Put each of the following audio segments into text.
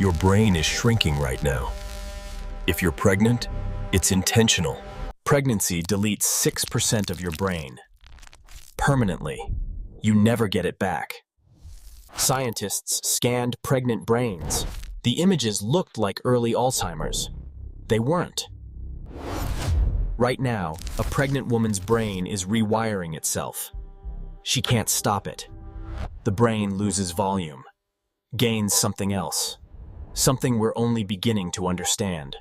Your brain is shrinking right now. If you're pregnant, it's intentional. Pregnancy deletes 6% of your brain. Permanently. You never get it back. Scientists scanned pregnant brains. The images looked like early Alzheimer's. They weren't. Right now, a pregnant woman's brain is rewiring itself. She can't stop it. The brain loses volume, gains something else, something we're only beginning to understand.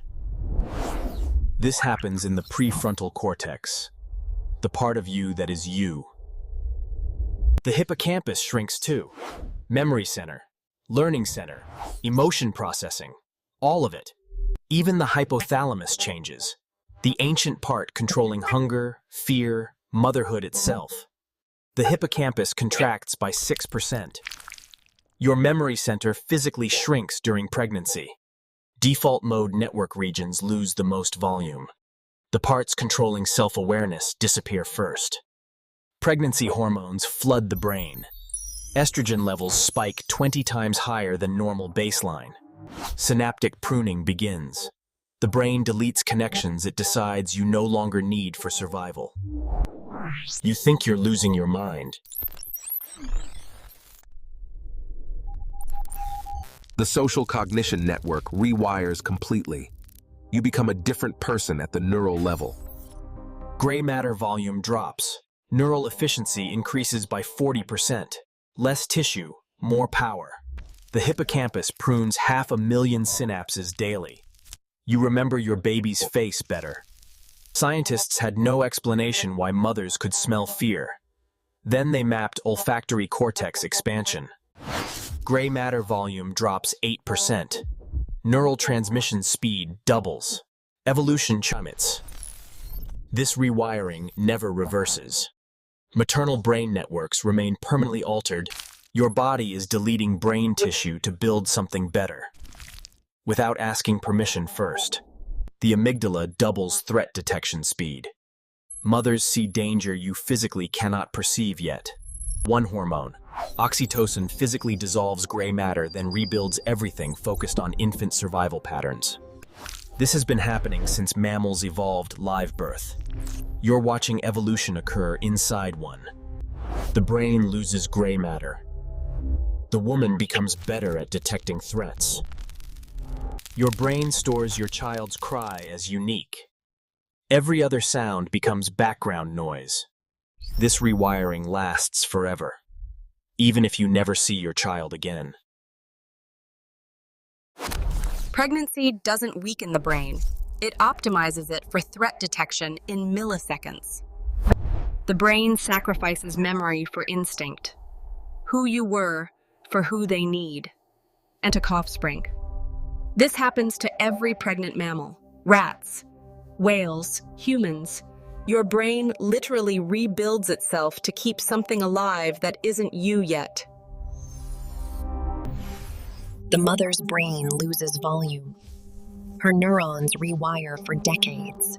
This happens in the prefrontal cortex, the part of you that is you. The hippocampus shrinks too. Memory center, learning center, emotion processing, all of it. Even the hypothalamus changes, the ancient part controlling hunger, fear, motherhood itself. The hippocampus contracts by 6%. Your memory center physically shrinks during pregnancy. Default mode network regions lose the most volume. The parts controlling self-awareness disappear first. Pregnancy hormones flood the brain. Estrogen levels spike 20 times higher than normal baseline. Synaptic pruning begins. The brain deletes connections it decides you no longer need for survival. You think you're losing your mind. The social cognition network rewires completely. You become a different person at the neural level. Gray matter volume drops. Neural efficiency increases by 40%. Less tissue, more power. The hippocampus prunes 500,000 synapses daily. You remember your baby's face better. Scientists had no explanation why mothers could smell fear. Then they mapped olfactory cortex expansion. Gray matter volume drops 8%. Neural transmission speed doubles. Evolution plummets. This rewiring never reverses. Maternal brain networks remain permanently altered. Your body is deleting brain tissue to build something better. Without asking permission first. The amygdala doubles threat detection speed. Mothers see danger you physically cannot perceive yet. One hormone, oxytocin, physically dissolves gray matter, then rebuilds everything focused on infant survival patterns. This has been happening since mammals evolved live birth. You're watching evolution occur inside one. The brain loses gray matter. The woman becomes better at detecting threats. Your brain stores your child's cry as unique. Every other sound becomes background noise. This rewiring lasts forever, even if you never see your child again. Pregnancy doesn't weaken the brain. It optimizes it for threat detection in milliseconds. The brain sacrifices memory for instinct, who you were for who they need, and a cough spring. This happens to every pregnant mammal, rats, whales, humans. Your brain literally rebuilds itself to keep something alive that isn't you yet. The mother's brain loses volume. Her neurons rewire for decades.